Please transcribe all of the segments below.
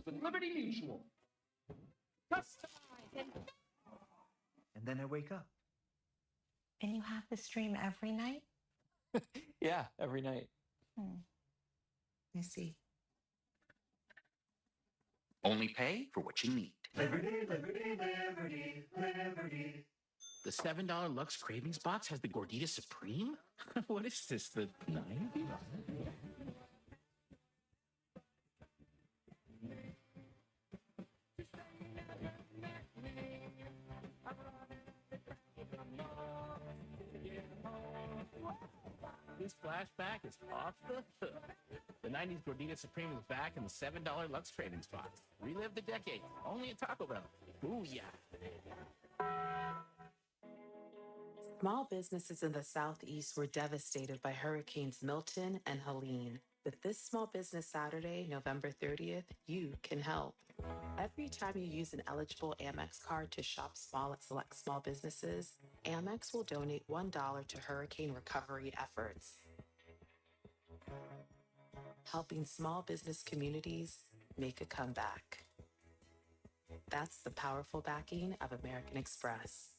with Liberty Mutual. Customize. And then I wake up. And you have the stream every night? Yeah, every night. I see. Only pay for what you need. Liberty, Liberty, Liberty, Liberty. The $7 Lux Cravings box has the Gordita Supreme? What is this, the 90? This flashback is off the hook. The 90s Gordita Supreme is back in the $7 Lux Cravings box. Relive the decade, only at Taco Bell. Booyah. Small businesses in the Southeast were devastated by Hurricanes Milton and Helene. With this Small Business Saturday, November 30th, you can help. Every time you use an eligible Amex card to shop small at select small businesses, Amex will donate $1 to hurricane recovery efforts. Helping small business communities make a comeback. That's the powerful backing of American Express.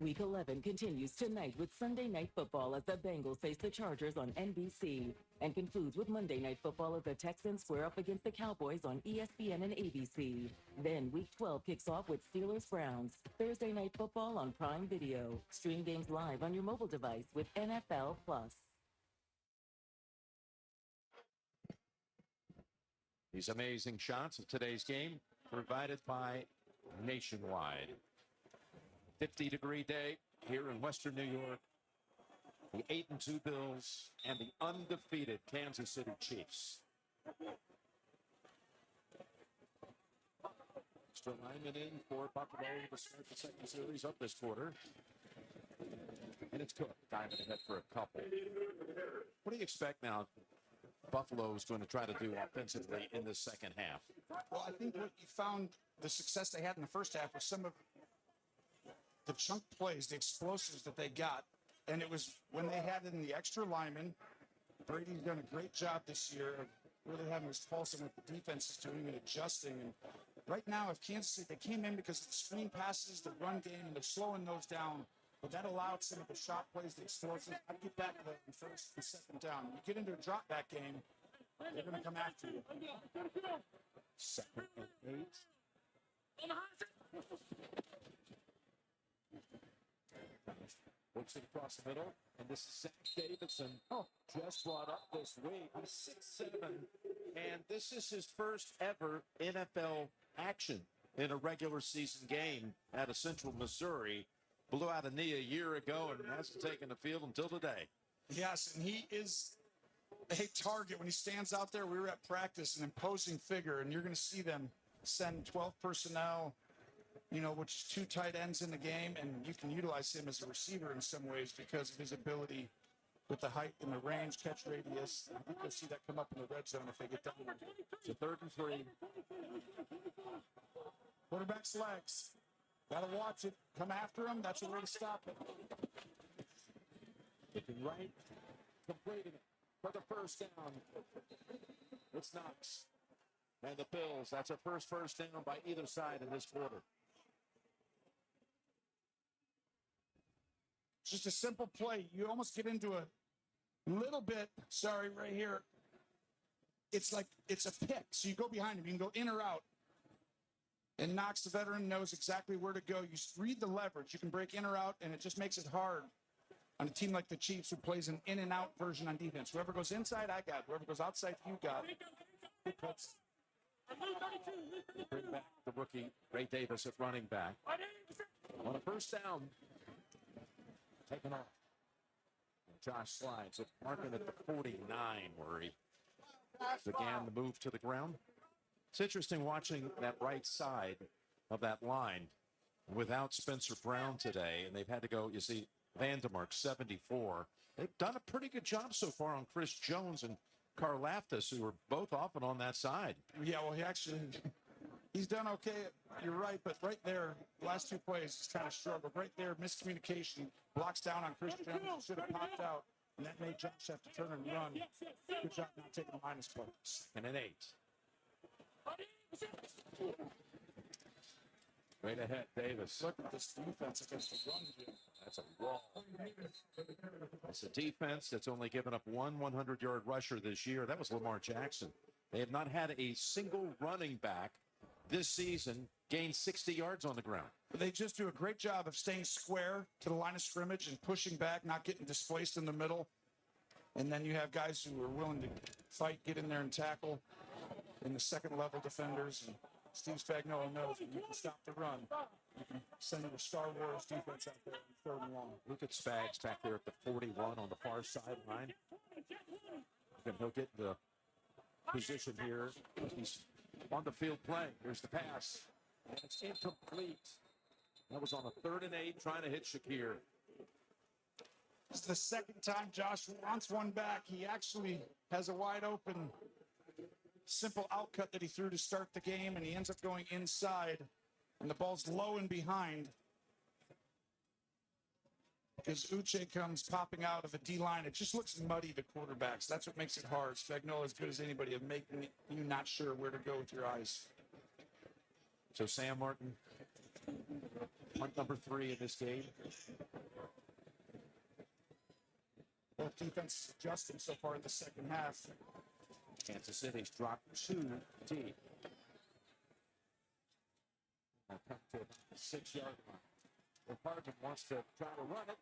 Week 11 continues tonight with Sunday Night Football as the Bengals face the Chargers on NBC and concludes with Monday Night Football as the Texans square up against the Cowboys on ESPN and ABC. Then Week 12 kicks off with Steelers-Browns. Thursday Night Football on Prime Video. Stream games live on your mobile device with NFL Plus. These amazing shots of today's game provided by Nationwide. 50-degree day here in Western New York. The 8-2 Bills and the undefeated Kansas City Chiefs. Extra lineman in for Buffalo to start the second series of this quarter. And it's Cook diving ahead for a couple. What do you expect now Buffalo is going to try to do offensively in the second half? Well, I think what you found, the success they had in the first half was some of the chunk plays, the explosives that they got. And it was when they had it in the extra linemen. Brady's done a great job this year of really having his pulse on what the defense is doing and adjusting. And right now, if Kansas City, they came in because of the screen passes, the run game, and they're slowing those down. But that allowed some of the shot plays, the explosives. I'd get back to that in first and second down. When you get into a drop back game, they're going to come after you. Second and 8. Works it across the middle, and this is Zach Davidson. Just brought up this week. He's 6'7", and this is his first ever NFL action in a regular season game out of Central Missouri. Blew out a knee a year ago and hasn't taken the field until today. Yes, and he is a target. When he stands out there, we were at practice, an imposing figure, and you're going to see them send 12 personnel, which is 2 tight ends in the game, and you can utilize him as a receiver in some ways because of his ability with the height and the range, catch radius. I think you'll see that come up in the red zone if they get down. So 3rd and 3. Quarterback's legs. Got to watch it. Come after him. That's a way to stop it. Looking right. Completing it for the first down. It's Knox. And the Bills. That's a first down by either side in this quarter. Just a simple play. You almost get into a little bit, right here. It's like it's a pick. So you go behind him. You can go in or out. And Knox, the veteran, knows exactly where to go. You read the leverage. You can break in or out, and it just makes it hard on a team like the Chiefs who plays an in and out version on defense. Whoever goes inside, I got. Whoever goes outside, you got. Bring back the rookie, Ray Davis at running back. On a first down. Taken off. And Josh slides it, marking at the 49 where he began the move to the ground. It's interesting watching that right side of that line without Spencer Brown today, and they've had to go, you see, Vandermark, 74. They've done a pretty good job so far on Chris Jones and Karlaftis, who are both often on that side. Yeah, well, he's done okay. You're right, but right there, last 2 plays, he's kind of struggled. Right there, miscommunication, blocks down on Chris Jones, should have popped out, and that made Josh have to turn and run. Good job not taking the minus play. And an 8. Right ahead, Davis. Look at this defense against the run, Jim. That's a wall. It's a defense that's only given up one 100-yard rusher this year. That was Lamar Jackson. They have not had a single running back this season gain 60 yards on the ground. They just do a great job of staying square to the line of scrimmage and pushing back, not getting displaced in the middle. And then you have guys who are willing to fight, get in there and tackle in the second-level defenders. And Steve Spagnuolo knows when you can stop the run, you can send the Star Wars defense out there in third and long. Look at Spags back there at the 41 on the far sideline. And he'll get the position here. He's on the field playing. Here's the pass. And it's incomplete. That was on a 3rd and 8 trying to hit Shakir. This is the second time Josh wants one back. He actually has a wide open, simple outcut that he threw to start the game, and he ends up going inside, and the ball's low and behind. Because Uche comes popping out of a D-line. It just looks muddy to quarterbacks. That's what makes it hard. Spagnuolo, as good as anybody, of making you not sure where to go with your eyes. So Sam Martin, punt number 3 in this game. Both defenses adjusting so far in the second half. Kansas City's dropped 2 deep. Now come to the 6-yard line. Hardman wants to try to run it.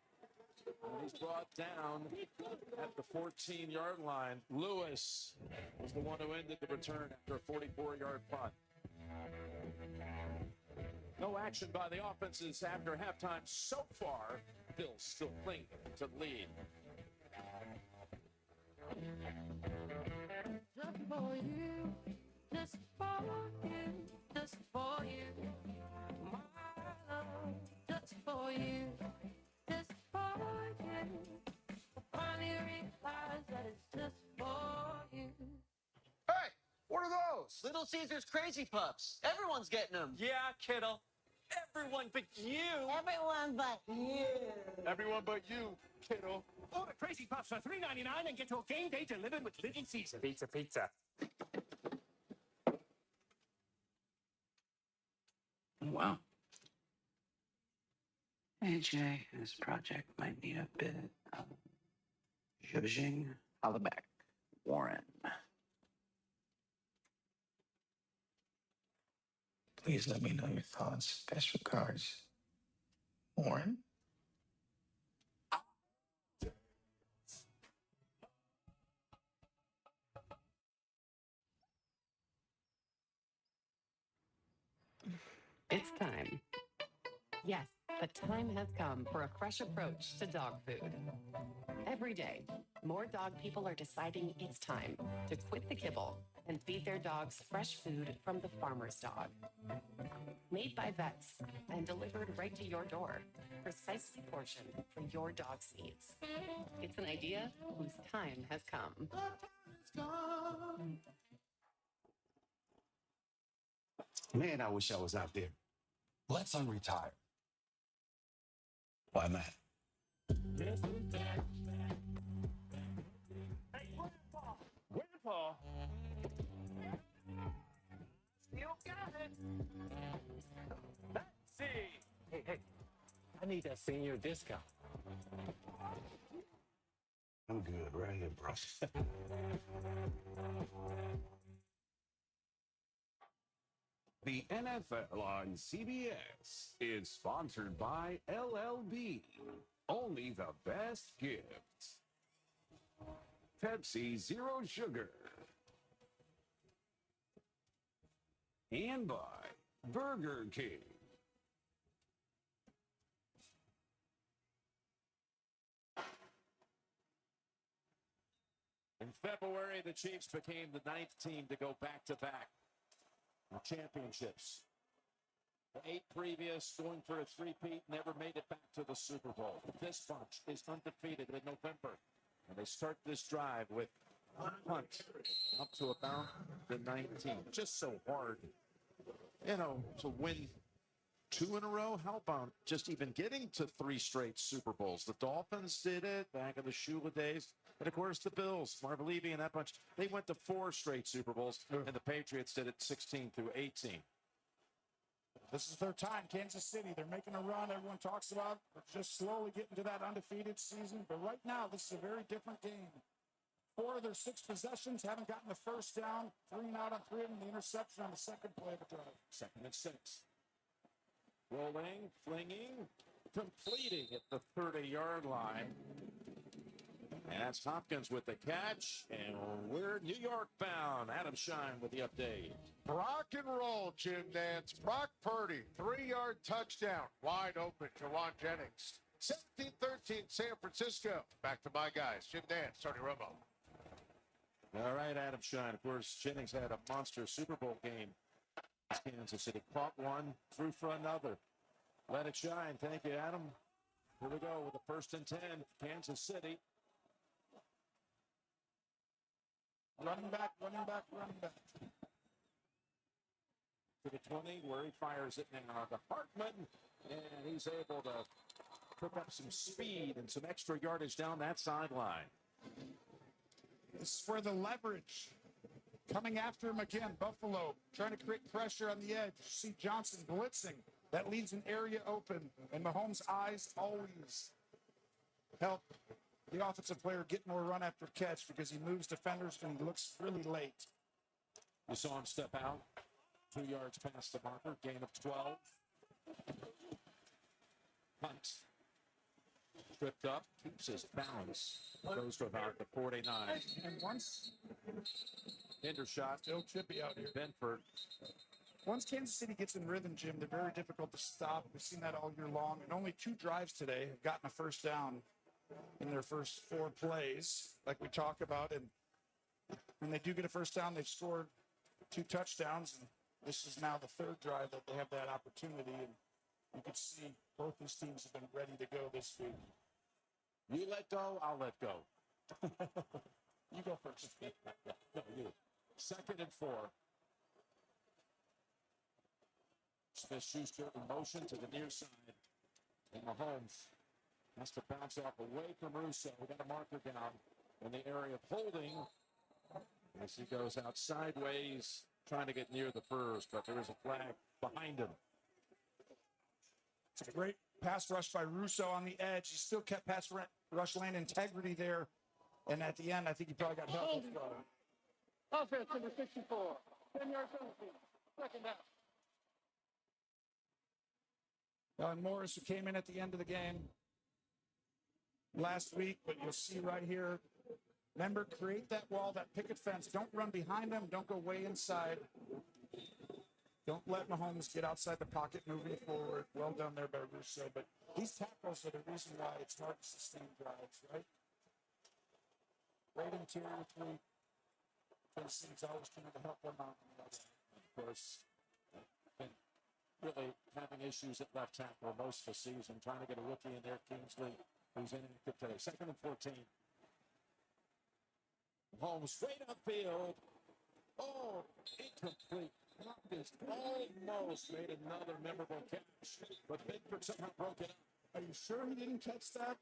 And he's brought down at the 14-yard line. Lewis was the one who ended the return after a 44-yard punt. No action by the offenses after halftime so far. Bills still cling to lead. Just for you, just for you, just for you, my love, just for you, just for you. Finally realize that it's just for you. Hey, what are those? Little Caesar's Crazy Puffs. Everyone's getting them. Yeah, kiddo. Everyone but you. Everyone but you. Everyone but you, kiddo. Order Crazy Puffs for $3.99 and get your game day delivered with Little Caesar. Pizza, pizza. Wow. AJ, this project might need a bit of zhuzhing. Holla back, Warren. Please let me know your thoughts. Best regards, Warren. It's time. Yes, the time has come for a fresh approach to dog food. Every day, more dog people are deciding it's time to quit the kibble and feed their dogs fresh food from the farmer's dog. Made by vets and delivered right to your door, precisely portioned for your dog's needs. It's an idea whose time has come. Man, I wish I was out there. Let's unretire. Why not? Hey, Grandpa! Grandpa! Still got it! Let's see! Hey, I need that senior discount. I'm good right here, bro. The NFL on CBS is sponsored by LLB. Only the best gifts. Pepsi Zero Sugar. And by Burger King. In February, the Chiefs became the 9th team to go back-to-back championships. The 8 previous, going for a three-peat, never made it back to the Super Bowl. This bunch is undefeated in November, and they start this drive with one punt up to about the 19. Just so hard, to win 2 in a row? How about just even getting to 3 straight Super Bowls? The Dolphins did it back in the Shula days. And, of course, the Bills, Marv Levy and that bunch, they went to 4 straight Super Bowls, and the Patriots did it 16 through 18. This is their time, Kansas City. They're making a run everyone talks about. They're just slowly getting to that undefeated season. But right now, this is a very different game. 4 of their 6 possessions haven't gotten the first down. 3 and out on 3 of them, the interception on the second play of the drive. 2nd and 6. Rolling, flinging, completing at the 30-yard line. And that's Hopkins with the catch. And we're New York bound. Adam Shine with the update. Rock and roll, Jim Nance. Brock Purdy, 3-yard touchdown. Wide open, Jawan Jennings. 17-13 San Francisco. Back to my guys, Jim Nance, Tony Romo. All right, Adam Shine. Of course, Jennings had a monster Super Bowl game. Kansas City caught one, threw for another. Let it shine. Thank you, Adam. Here we go with the 1st and 10, Kansas City. Running back, running back, running back. To the 20, where he fires it now to Hartman. And he's able to pick up some speed and some extra yardage down that sideline. This is where the leverage coming after him again. Buffalo trying to create pressure on the edge. You see Johnson blitzing. That leaves an area open. And Mahomes' eyes always help the offensive player get more run after catch because he moves defenders and he looks really late. You saw him step out 2 yards past the marker, gain of 12. Hunt. Tripped up, keeps his balance. Goes to about the 49. And once Hendershot. Still chippy out here. Benford. Once Kansas City gets in rhythm, Jim, they're very difficult to stop. We've seen that all year long. And only 2 drives today have gotten a first down in their first 4 plays, like we talk about. And when they do get a first down, they've scored 2 touchdowns. And this is now the 3rd drive that they have that opportunity. And you can see both these teams have been ready to go this week. You let go, I'll let go. You go first. No, you. 2nd and 4. Smith-Schuster in motion to the near side. And Mahomes has to bounce off away from Russo. We got a marker down in the area of holding as he goes out sideways, trying to get near the Furs, but there is a flag behind him. It's a great pass rush by Russo on the edge. He still kept pass rush lane integrity there. And at the end, I think he probably got help. Offense number 64. 10-yard penalty. 2nd down. And Morris, who came in at the end of the game last week, but you'll see right here, remember, create that wall, that picket fence. Don't run behind them. Don't go way inside. Don't let Mahomes get outside the pocket moving forward. Well done there by Russo. But these tackles are the reason why it's hard to sustain drives, right? Great interior three. Tennessee's always trying to help them out. Of course, been really having issues at left tackle most of the season, trying to get a rookie in there, Kingsley, who's inactive today. 2nd and 14. Mahomes straight upfield. Oh, incomplete. Hopkins almost made another memorable catch, but Benford somehow broke it up. Are you sure he didn't catch that?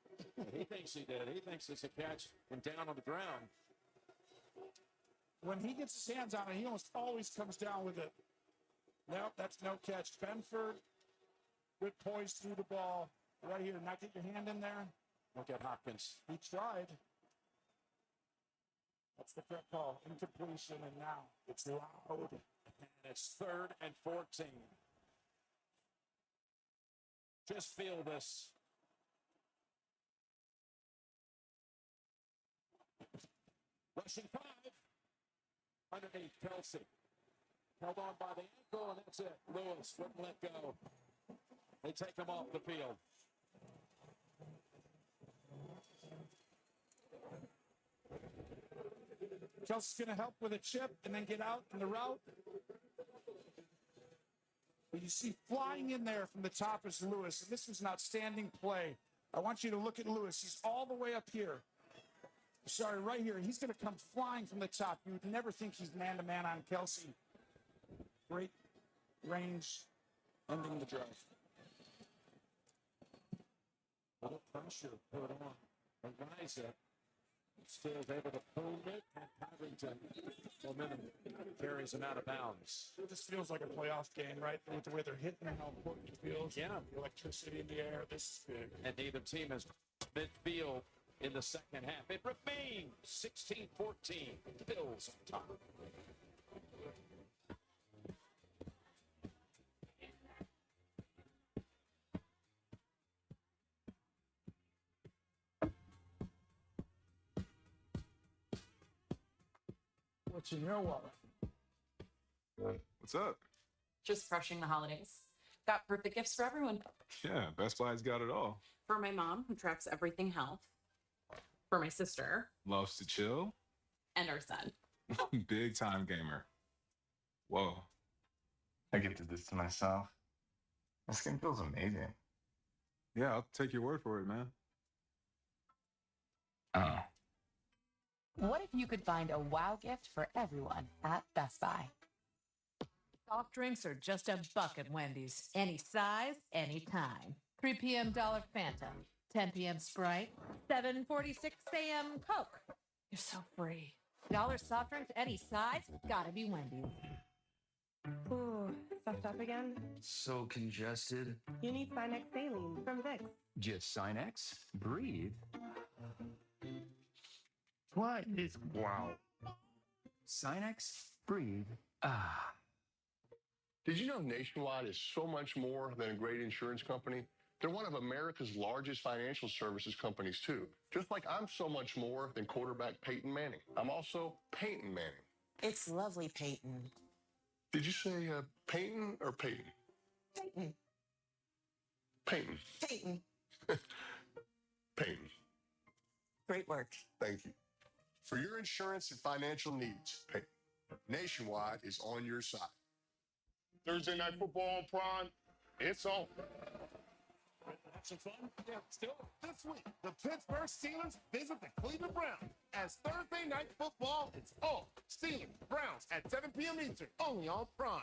He thinks he did. He thinks it's a catch and down on the ground. When he gets his hands on it, he almost always comes down with it. Nope, that's no catch. Benford, good poise through the ball. Right here, not get your hand in there. Look at Hopkins. He tried. That's the correct call. Incompletion, and now it's loud. And it's 3rd and 14. Just feel this. Rushing 5. Underneath Kelsey. Held on by the ankle, and that's it. Lewis wouldn't let go. They take him off the field. Kelsey's going to help with a chip and then get out in the route. But you see flying in there from the top is Lewis, and this was an outstanding play. I want you to look at Lewis. He's all the way up here. Sorry, right here. He's going to come flying from the top. You would never think he's man-to-man on Kelsey. Great range ending the drive. Little pressure put on Eliza. Still is able to pull it, and Covington momentum carries him out of bounds. It just feels like a playoff game, right? With the way they're hitting and how important it feels. Yeah. The electricity in the air. This is big. And neither team has midfield in the second half. It remains 16-14. Bills on top. What's in your wallet? What's up? Just crushing the holidays. Got perfect gifts for everyone. Yeah, Best Buy's got it all. For my mom, who tracks everything health. For my sister. Loves to chill. And our son. Big time gamer. Whoa. I gifted this to myself. This skin feels amazing. Yeah, I'll take your word for it, man. Oh. What if you could find a wow gift for everyone at Best Buy? Soft drinks are just $1 at Wendy's. Any size, anytime. 3 p.m. Dollar Fanta, 10 p.m. Sprite, 7:46 a.m. Coke. You're so free. Dollar soft drinks, any size, gotta be Wendy's. Ooh, stuffed up again? So congested. You need Sinex Saline from Vicks. Just Sinex. Breathe. What is wow? Sinex. Breathe. Ah. Did you know Nationwide is so much more than a great insurance company? They're one of America's largest financial services companies, too. Just like I'm so much more than quarterback Peyton Manning. I'm also Peyton Manning. It's lovely, Peyton. Did you say Peyton or Peyton? Peyton. Peyton. Peyton. Peyton. Great work. Thank you. For your insurance and financial needs, Peyton. Nationwide is on your side. Thursday night football on Prime. It's on. Have some fun? Yeah, still this week, the Pittsburgh Steelers visit the Cleveland Browns as Thursday night football is on. Steelers, Browns at 7 p.m. Eastern, only on Prime.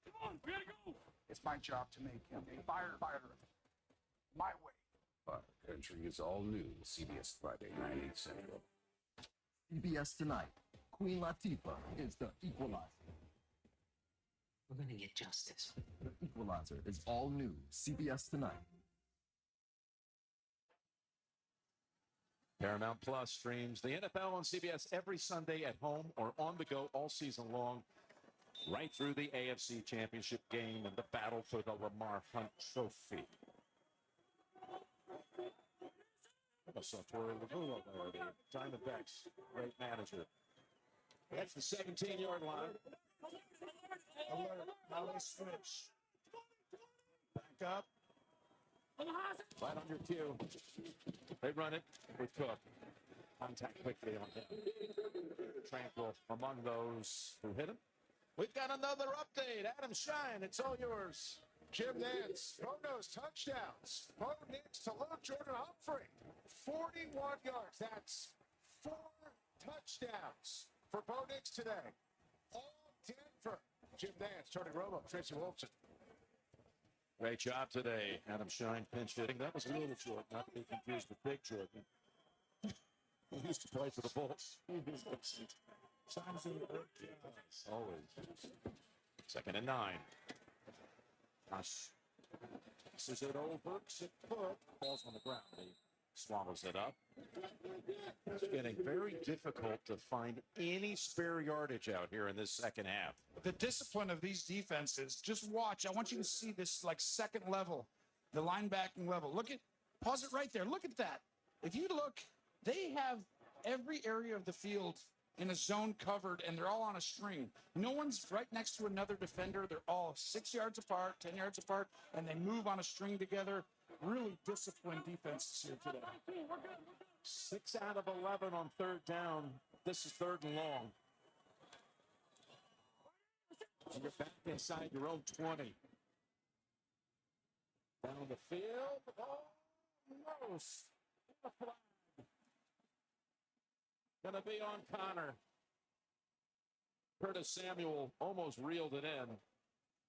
Come on, gotta go. It's my job to make him a firefighter. My way. Fire Country is all new CBS Friday, 9/8 Central. CBS tonight. Queen Latifah is the equalizer. We're gonna get justice. The Equalizer is all new. CBS tonight. Paramount Plus streams the NFL on CBS every Sunday at home or on the go all season long, right through the AFC Championship game and the battle for the Lamar Hunt Trophy. I saw Torrey Lavulo there, the Diamondbacks great manager. That's the 17-yard line. Alert. Now they switch. Back up. Right on your cue. They run it with Cook. Contact quickly on him. Tranquil among those who hit him. We've got another update. Adam Shine, it's all yours. Jim Nance, Bo Nix touchdowns. Bo Nix to little Jordan Humphrey. 41 yards. That's 4 touchdowns for Bo Nix today. All Denver. Jim Nance, Tony Romo, Tracy Wolfson. Great job today. Adam Shine pinch hitting. That was little Jordan, not to be confused with Big Jordan. He used to play for the Bulls. Shine's in the break. Always. 2nd and 9. Josh. This is it over. Cook. Falls on the ground. He swallows it up. It's getting very difficult to find any spare yardage out here in this second half. The discipline of these defenses, just watch. I want you to see this like second level, the linebacking level. Look at, pause it right there. Look at that. If you look, they have every area of the field in a zone covered, and they're all on a string. No one's right next to another defender. They're all 6 yards apart, 10 yards apart, and they move on a string together. Really disciplined defenses here today. 6 out of 11 on 3rd down. This is 3rd and long. And you're back inside your own 20. Down the field. Oh, no. Gonna be on Connor. Curtis Samuel almost reeled it in.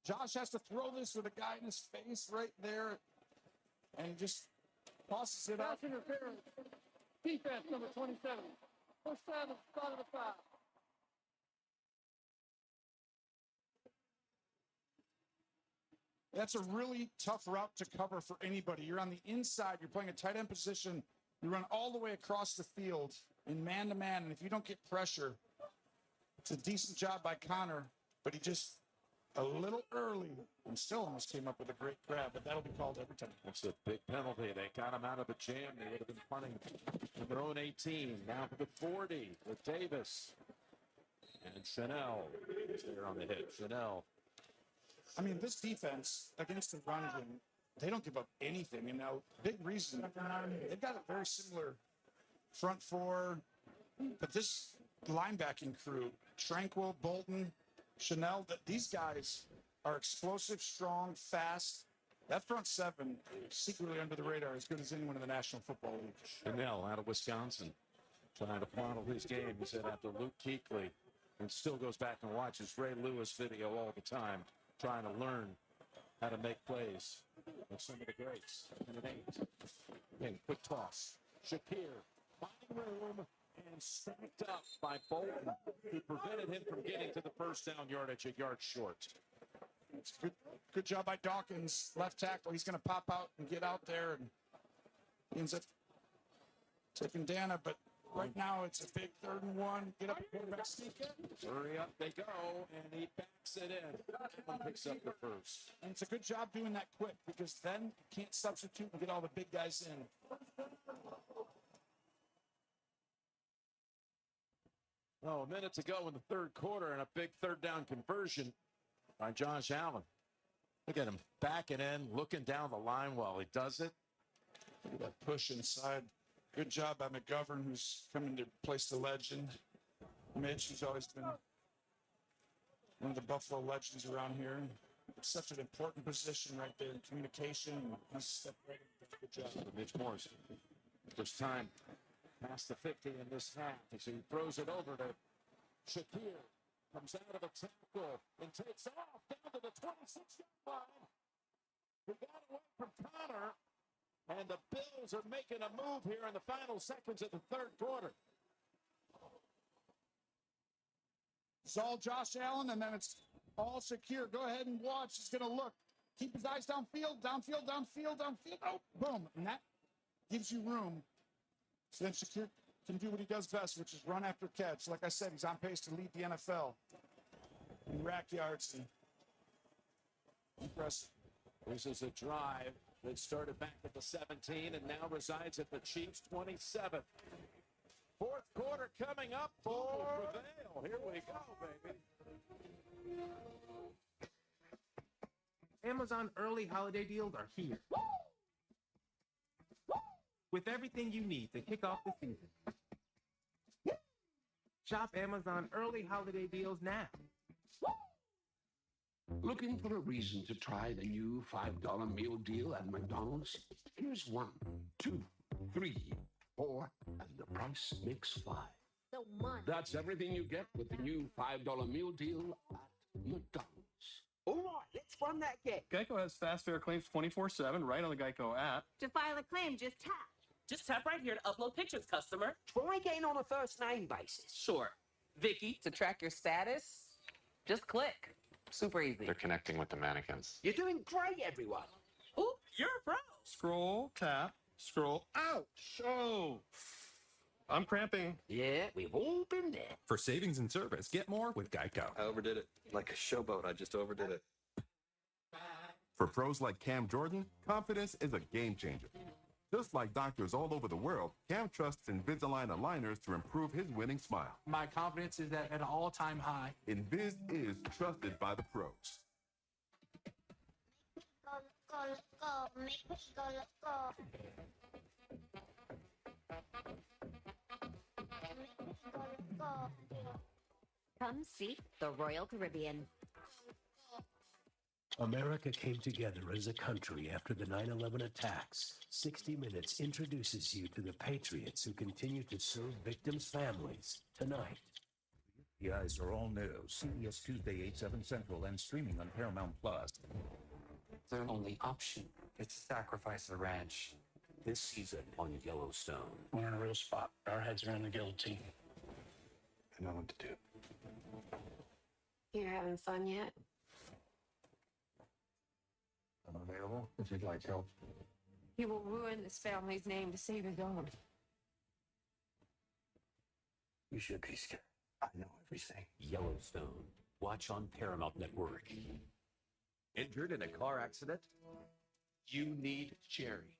Josh has to throw this with a guy in his face right there. and just tosses it up. Pass interference. Defense number 27. First down, the spot of the 5. That's a really tough route to cover for anybody. You're on the inside. You're playing a tight end position. You run all the way across the field in man-to-man, and if you don't get pressure, it's a decent job by Connor, but he just a little early and still almost came up with a great grab, but that'll be called every time. That's a big penalty. They got him out of a jam. They would have been punting from their own 18. Now for the 40 with Davis. And Chanel is there on the hit. Chanel. I mean, this defense against the run game, they don't give up anything. You know, big reason. They've got a very similar front four, but this linebacking crew, Tranquil, Bolton, Chanel, these guys are explosive, strong, fast. That front seven, secretly under the radar, as good as anyone in the National Football League. Chanel out of Wisconsin, trying to model his game. He said after Luke Kuechly, and still goes back and watches Ray Lewis video all the time, trying to learn how to make plays with some of the greats. And an 8. Okay, quick toss. Shakir, finding room and stacked up by Bolton, who prevented him from getting to the first down yardage a yard short. It's good job by Dawkins, left tackle. He's going to pop out and get out there, and he ends up taking Dana, but right now it's a big 3rd and 1. Get up the quarterback sneak in. Hurry up, they go, and he backs it in. And picks up the first. And it's a good job doing that quick, because then you can't substitute and get all the big guys in. Oh, a minute to go in the 3rd quarter, and a big 3rd down conversion by Josh Allen. Look at him backing in, looking down the line while he does it. Look at that push inside. Good job by McGovern, who's coming to replace the legend. Mitch, who's always been one of the Buffalo legends around here. It's such an important position right there in communication. He's stepped right in. Good job. Mitch Morris. First time past the 50 in this half. So he throws it over to Shakir. Comes out of a tackle and takes off down to the 26-yard line. He got away from Connor. And the Bills are making a move here in the final seconds of the 3rd quarter. It's all Josh Allen, and then it's all Shakir. Go ahead and watch. He's going to look. Keep his eyes downfield, downfield, downfield, downfield. Oh, boom. And that gives you room. So then Shakir can do what he does best, which is run after catch. Like I said, he's on pace to lead the NFL in rack yards. And impressive. This is a drive that started back at the 17 and now resides at the Chiefs' 27. 4th quarter coming up for Prevail. Here we go, baby. Amazon early holiday deals are here. With everything you need to kick off the season. Shop Amazon early holiday deals now. Looking for a reason to try the new $5 meal deal at McDonald's? Here's 1, 2, 3, 4, and the price makes 5. That's everything you get with the new $5 meal deal at McDonald's. All right, let's run that game. Geico has fast, fair claims 24/7 right on the Geico app. To file a claim, just tap. Just tap right here to upload pictures, customer. Try again on a first name basis. Sure. Vicky. To track your status, just click. Super easy. They're connecting with the mannequins. You're doing great, everyone. Oh, you're a pro. Scroll, tap, scroll. Ouch! Oh! I'm cramping. Yeah, we've all been there. For savings and service, get more with Geico. I overdid it. Like a showboat, I just overdid it. For pros like Cam Jordan, confidence is a game changer. Just like doctors all over the world, Cam trusts Invisalign aligners to improve his winning smile. My confidence is at an all-time high. Invis is trusted by the pros. Come see the Royal Caribbean. America came together as a country after the 9/11 attacks. 60 Minutes introduces you to the patriots who continue to serve victims' families tonight. The eyes are all new. CBS Tuesday, 8/7 Central, and streaming on Paramount Plus. Their only option. It's a sacrifice of the ranch. This season on Yellowstone. We're in a real spot. Our heads are in the guillotine. I know what to do. You're having fun yet? I'm available if you'd like help. He will ruin this family's name to save his own. You should be scared. I know everything. Yellowstone. Watch on Paramount Network. Injured in a car accident? You need Cherry.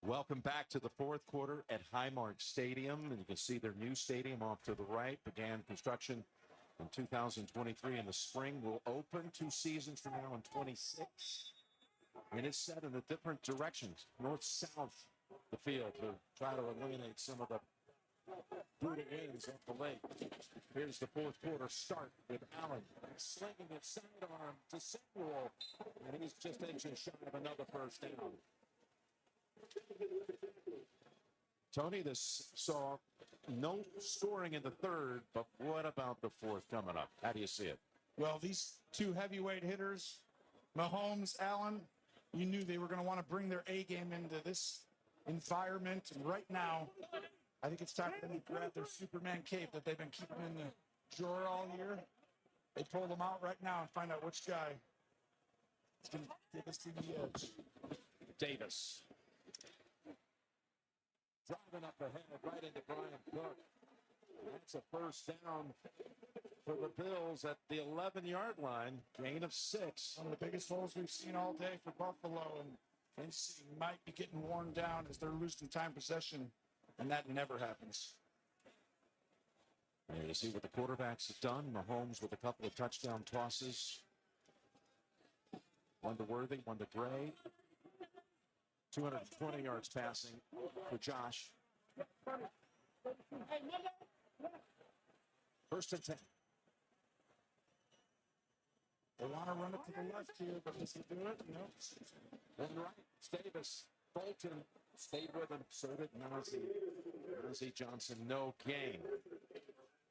Welcome back to the fourth quarter at Highmark Stadium. And you can see their new stadium off to the right. Began construction in 2023 in the spring. Will open 2 seasons from now in 26. And it's set in a different directions, north-south the field, to try to eliminate some of the brutal winds off the lake. Here's the fourth quarter start with Allen slinging his sidearm to Samuel. And he's just inches shy of another first down. Tony, this saw no scoring in the third, but what about the fourth coming up? How do you see it? Well, these two heavyweight hitters, Mahomes, Allen, you knew they were going to want to bring their A game into this environment. And right now, I think it's time for them to grab their Superman cape that they've been keeping in the drawer all year. They pull them out right now and find out which guy is going to take us to the edge. Davis. Driving up ahead right into Brian Cook. That's a first down for the Bills at the 11-yard line. Gain of 6. One of the biggest holes we've seen all day for Buffalo. And Kansas City might be getting worn down as they're losing time possession. And that never happens. There you see what the quarterbacks have done. Mahomes with a couple of touchdown tosses. One to Worthy, one to Gray. 220 yards passing for Josh. First and 10. They want to run it to the left here, but does he do it? No. Then right, it's Davis. Bolton stayed with him. So did Nazi Johnson, no gain.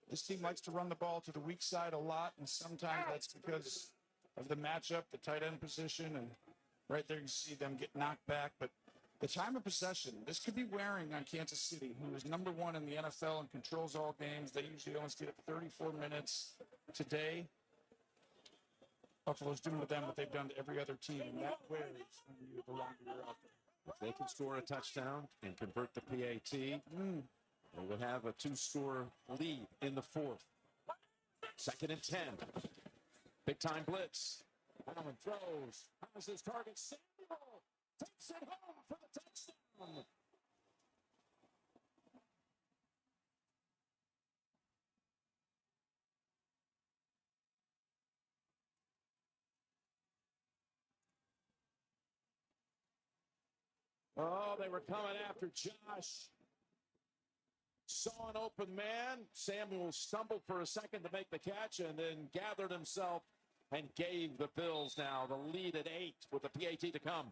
This team likes to run the ball to the weak side a lot, and sometimes that's because of the matchup, the tight end position, and right there you see them get knocked back. But the time of possession, this could be wearing on Kansas City, who is number 1 in the NFL and controls all games. They usually only stay at 34 minutes. Today, Buffalo's doing to them what they've done to every other team, and that wears when you the longer you're out there. If they can score a touchdown and convert the PAT, they will have a 2-score lead in the fourth. Second and 10. Big time blitz. Allen throws. Has his target. Samuel takes it home for the touchdown. Oh, they were coming after Josh. Saw an open man. Samuel stumbled for a second to make the catch and then gathered himself and gave the Bills now the lead at 8 with the PAT to come.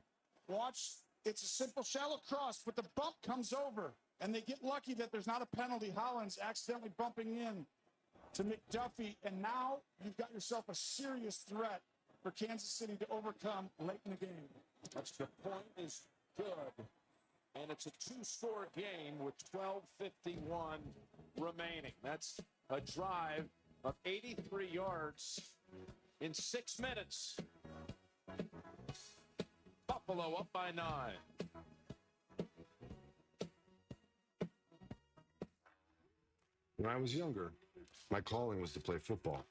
Watch. It's a simple shallow cross, but the bump comes over, and they get lucky that there's not a penalty. Hollins accidentally bumping in to McDuffie, and now you've got yourself a serious threat for Kansas City to overcome late in the game. Extra point is good, and it's a 2-score game with 12:51 remaining. That's a drive of 83 yards in 6 minutes. Buffalo up by 9. When I was younger, my calling was to play football.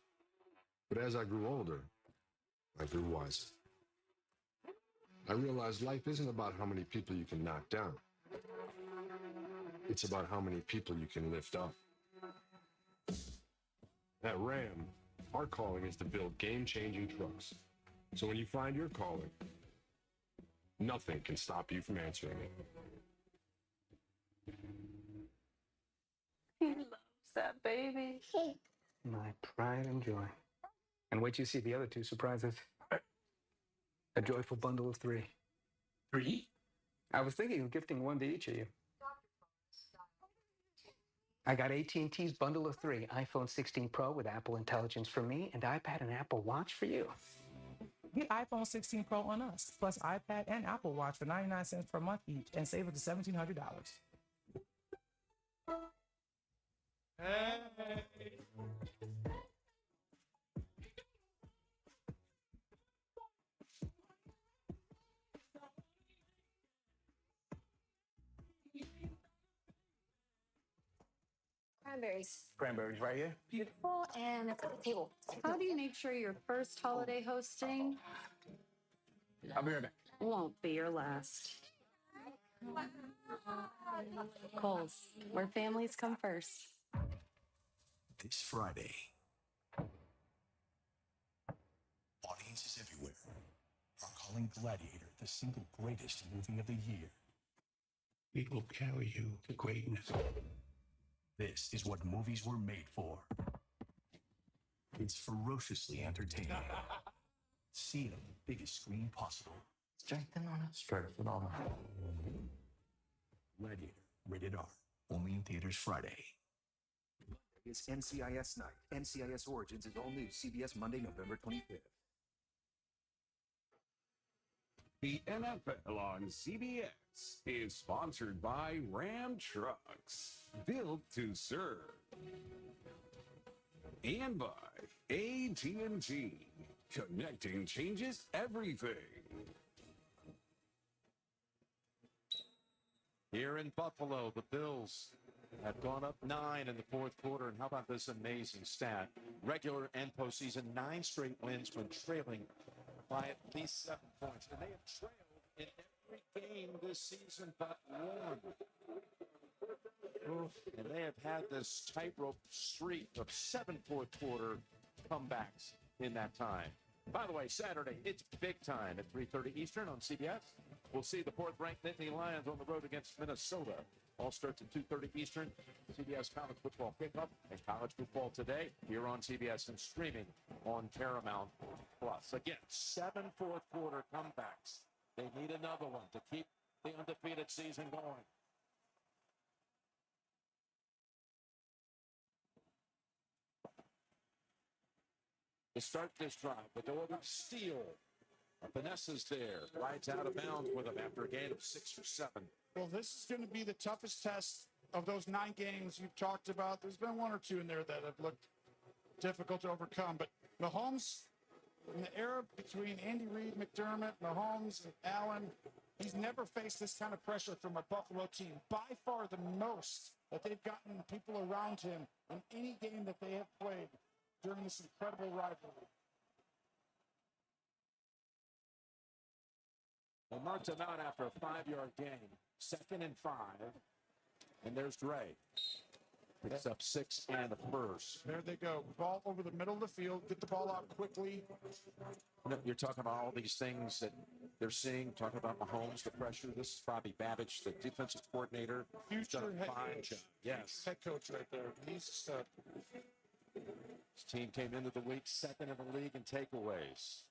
But as I grew older, I grew wiser. I realized life isn't about how many people you can knock down. It's about how many people you can lift up. At Ram, our calling is to build game-changing trucks. So when you find your calling, nothing can stop you from answering it. He loves that baby. My pride and joy. And wait till you see the other 2 surprises. A joyful bundle of 3. 3? I was thinking of gifting one to each of you. I got AT&T's bundle of 3, iPhone 16 Pro with Apple Intelligence for me, and iPad and Apple Watch for you. Get iPhone 16 Pro on us, plus iPad and Apple Watch for 99 cents per month each, and save up to $1,700. Hey. Cranberries. Cranberries right here. Beautiful, and it's at the table. How do you make sure your first holiday hosting I'll be right back. won't be your last? Kohl's, where families come first. This Friday, audiences everywhere are calling Gladiator the single greatest movie of the year. It will carry you to greatness. This is what movies were made for. It's ferociously entertaining. See it on the biggest screen possible. Strengthen on us. Strengthen on us. Gladiator, rated R. Only in theaters Friday. It's NCIS night. NCIS Origins is all new. CBS Monday, November 25th. The NFL on CBS is sponsored by Ram Trucks, built to serve. And by AT&T, connecting changes everything. Here in Buffalo, the Bills have gone up 9 in the fourth quarter. And how about this amazing stat? Regular and postseason, 9 straight wins when trailing by at least 7 points. And they have trailed in every game this season but one. And they have had this tightrope streak of 7 fourth quarter comebacks in that time. By the way, Saturday, it's big time at 3:30 Eastern on CBS. We'll see the 4th-ranked Nittany Lions on the road against Minnesota. All starts at 2:30 Eastern. CBS College Football Kickoff and College Football Today here on CBS and streaming on Paramount Plus. Again, 7 fourth quarter comebacks. They need another one to keep the undefeated season going. To start this drive, the delivered steal. Vanessa's there, rides out of bounds with him after a gain of 6 or 7. Well, this is going to be the toughest test of those 9 games you've talked about. There's been 1 or 2 in there that have looked difficult to overcome. But Mahomes, in the era between Andy Reid, McDermott, Mahomes, and Allen, he's never faced this kind of pressure from a Buffalo team. By far the most that they've gotten people around him in any game that they have played during this incredible rivalry. They marked him out after a 5-yard gain. 2nd and 5. And there's Dre. Picks up 6 and a first. There they go. Ball over the middle of the field. Get the ball out quickly. You're talking about all these things that they're seeing. Talking about Mahomes, the pressure. This is Bobby Babich, the defensive coordinator. Future head coach. Yes. Head coach right there. He's a stud. His team came into the week 2nd in the league in takeaways.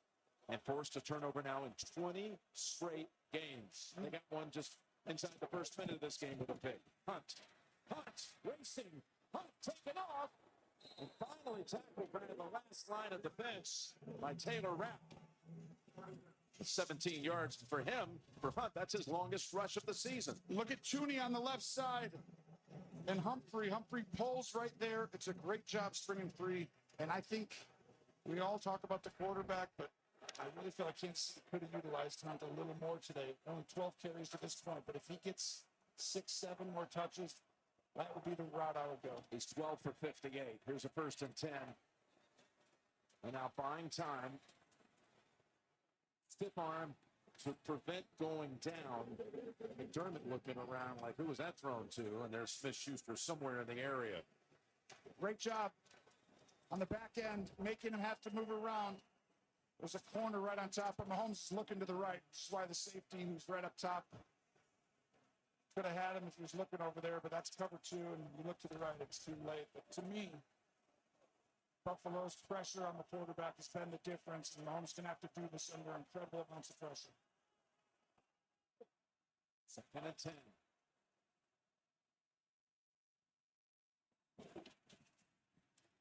And forced a turnover now in 20 straight games. They got one just inside the first minute of this game with a pick. Hunt, racing, Hunt taken off. And finally tackled right in the last line of defense by Taylor Rapp. 17 yards for him. For Hunt, that's his longest rush of the season. Look at Tooney on the left side. And Humphrey pulls right there. It's a great job stringing free. And I think we all talk about the quarterback, but I really feel like Kansas City could have utilized Hunt a little more today. Only 12 carries to this point, but if he gets 6, 7 more touches, that would be the route I would go. He's 12 for 58. Here's a 1st and 10. And now buying time. Stiff arm to prevent going down. McDermott looking around like, who was that thrown to? And there's Smith-Schuster somewhere in the area. Great job on the back end, making him have to move around. There's a corner right on top, but Mahomes is looking to the right. That's why the safety, who's right up top, could have had him if he was looking over there, but that's cover 2, and you look to the right, it's too late. But to me, Buffalo's pressure on the quarterback has been the difference, and Mahomes going to have to do this under incredible amounts of pressure. 2nd and 10.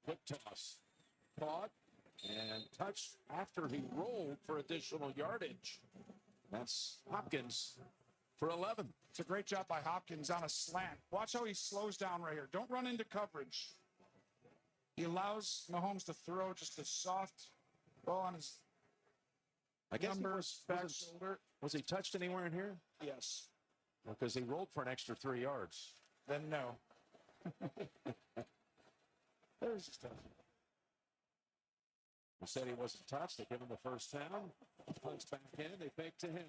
Quick toss. Caught and touched after he rolled for additional yardage. That's Hopkins for 11. It's a great job by Hopkins on a slant. Watch how he slows down right here. Don't run into coverage. He allows Mahomes to throw just a soft ball on his back shoulder. Was he touched anywhere in here? Yes. Because he rolled for an extra 3 yards. Then no. There's stuff. He said he wasn't touched. They give him the first down. Punts back in. They fake to him.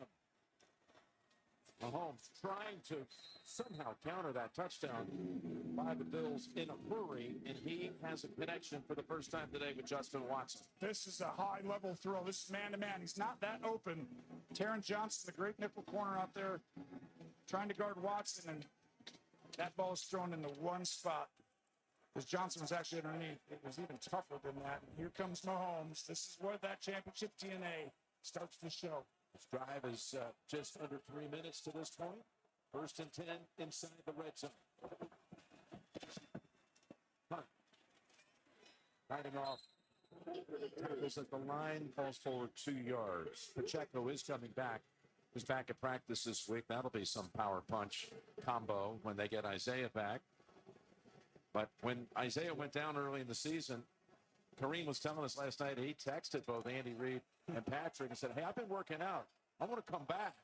Mahomes trying to somehow counter that touchdown by the Bills in a hurry, and he has a connection for the first time today with Justin Watson. This is a high-level throw. This is man-to-man. He's not that open. Taron Johnson, the great nickel corner out there, trying to guard Watson, and that ball is thrown in the one spot. Because Johnson was actually underneath. It was even tougher than that. And here comes Mahomes. This is where that championship DNA starts to show. This drive is just under 3 minutes to this point. 1st and 10 inside the red zone. Hunt. Fighting off. Tackles at the line, falls forward 2 yards. Pacheco is coming back. He's back at practice this week. That'll be some power punch combo when they get Isaiah back. But when Isaiah went down early in the season, Kareem was telling us last night, he texted both Andy Reid and Patrick and said, hey, I've been working out. I want to come back.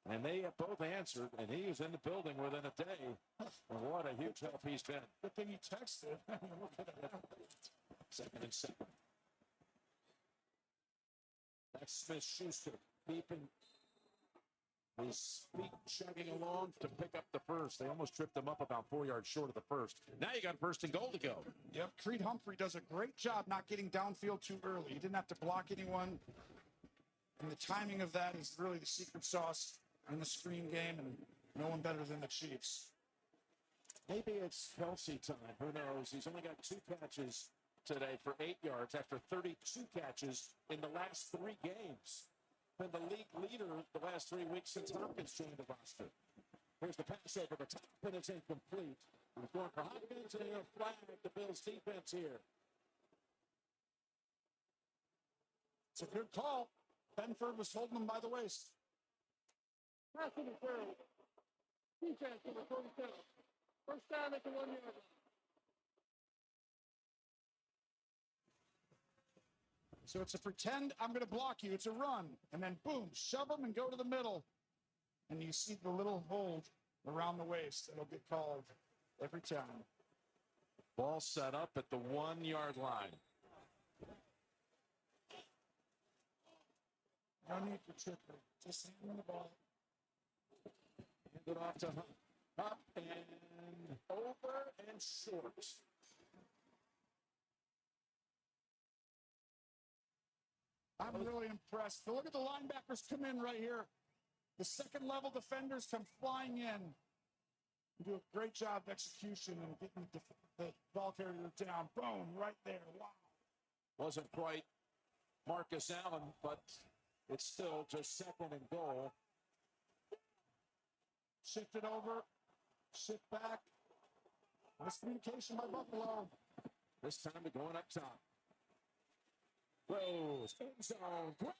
And they have both answered, and he was in the building within a day. And what a huge help he's been. Good thing he texted. Look at that. 2nd and 7. That's Smith-Schuster keeping his feet chugging along to pick up the first. They almost tripped him up about 4 yards short of the first. Now you got 1st and goal to go. Yep, Creed Humphrey does a great job not getting downfield too early. He didn't have to block anyone. And the timing of that is really the secret sauce in the screen game, and no one better than the Chiefs. Maybe it's Kelsey time. Who knows? He's only got 2 catches today for 8 yards after 32 catches in the last 3 games. Been the league leader the last 3 weeks since Hopkins joined the roster. Here's the pass over the top, and it's incomplete. He's going for Hopkins, and he'll flag the Bills defense here. It's a good call. Benford was holding him by the waist. Pass interference. Defense number 47. First down at the 1 yard line. So it's a pretend I'm going to block you. It's a run. And then, boom, shove them and go to the middle. And you see the little hold around the waist. It'll get called every time. Ball set up at the 1 yard line. No need for trickery. Just hand him the ball. Hand it off to Hunt. Up and over and short. I'm really impressed. Look at the linebackers come in right here. The second level defenders come flying in. You do a great job of execution and getting the ball carrier down. Boom, right there. Wow. Wasn't quite Marcus Allen, but it's still just 2nd and goal. Shift it over. Shift back. Miscommunication by Buffalo. This time they're going up top. Throws, end zone. Gray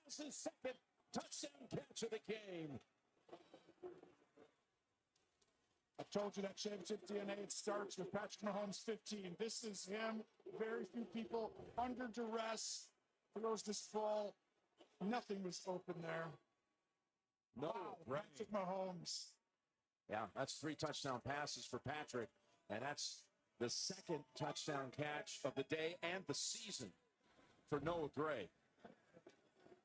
has his 2nd touchdown catch of the game. I told you that championship DNA, it starts with Patrick Mahomes 15. This is him. Very few people under duress. Throws this ball. Nothing was open there. No, wow, Patrick Mahomes. Yeah, that's 3 touchdown passes for Patrick. And that's the 2nd touchdown catch of the day and the season for Noah Gray.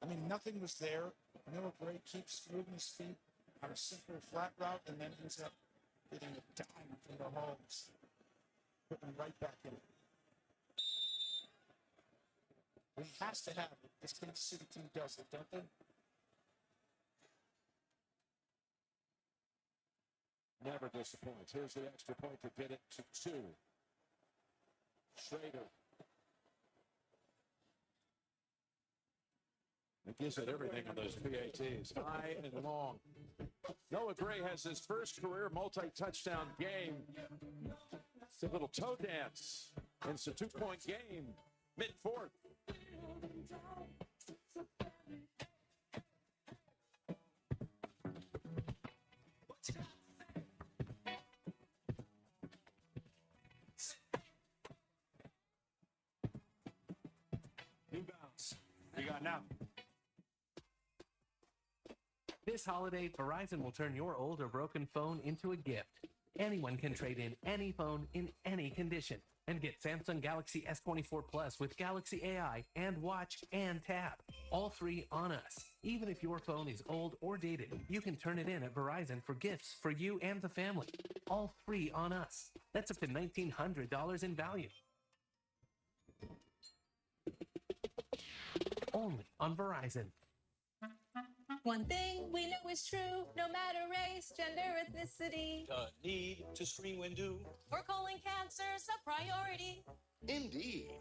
I mean, nothing was there. Noah Gray keeps moving his feet on a simple flat route and then ends up getting a dime from Mahomes. Putting him right back in. He has to have it. This Kansas City team does it, don't they? Never disappoints. Here's the extra point to get it to 2. Schrader. It gives it everything on those PATs. High and long. Noah Gray has his first career multi-touchdown game. It's a little toe dance. It's a 2-point game. Mid-fourth. New bounce. We got now. This holiday, Verizon will turn your old or broken phone into a gift. Anyone can trade in any phone in any condition and get Samsung Galaxy S24 Plus with Galaxy AI and Watch and Tap. All 3 on us. Even if your phone is old or dated, you can turn it in at Verizon for gifts for you and the family. All 3 on us. That's up to $1,900 in value. Only on Verizon. One thing we know is true, no matter race, gender, ethnicity. The need to screen when due. For colon cancer's a priority. Indeed.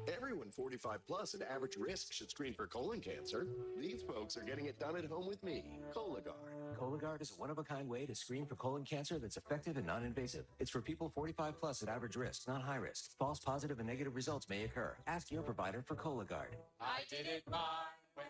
Everyone 45 plus at average risk should screen for colon cancer. These folks are getting it done at home with me, Cologuard. Cologuard is a one-of-a-kind way to screen for colon cancer that's effective and non-invasive. It's for people 45 plus at average risk, not high risk. False positive and negative results may occur. Ask your provider for Cologuard. I did it my way.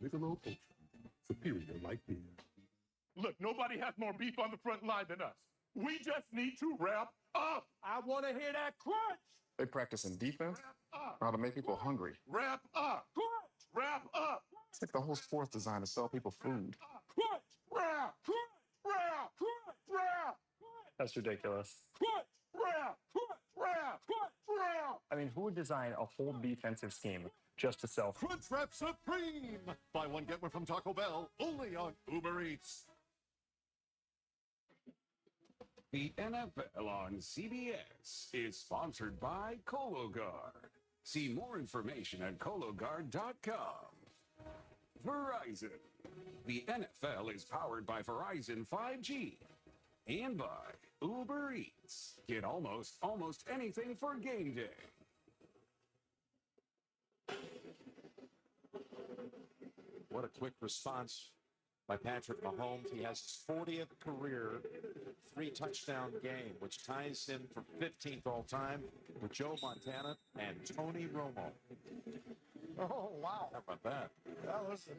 Michelob Ultra, superior light beer. Look, nobody has more beef on the front line than us. We just need to wrap up. I want to hear that crunch. They practicing defense, how to make people hungry. Wrap up. Crunch. Wrap up. It's like the whole sport's designed to sell people food. Crunch. Wrap. Crunch. Wrap. Crunch. Wrap. That's ridiculous. Crunch. Wrap. Crunch. Wrap. Crunch. Wrap. I mean, who would design a whole defensive scheme just to sell food? Crunch Wrap Supreme! Buy one, get one from Taco Bell, only on Uber Eats. The NFL on CBS is sponsored by Cologuard. See more information at Cologuard.com. Verizon. The NFL is powered by Verizon 5G and by Uber Eats. Get almost anything for game day. What a quick response by Patrick Mahomes. He has his 40th career 3-touchdown game, which ties him for 15th all time with Joe Montana and Tony Romo. Oh, wow. How about that? That was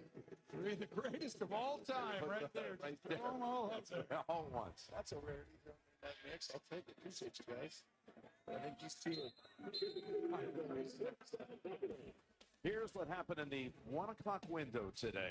the greatest of all time right there. Right there. All once. That's a rarity in that mix. I'll take it. Appreciate you guys. I think he's too. Here's what happened in the 1 o'clock window today.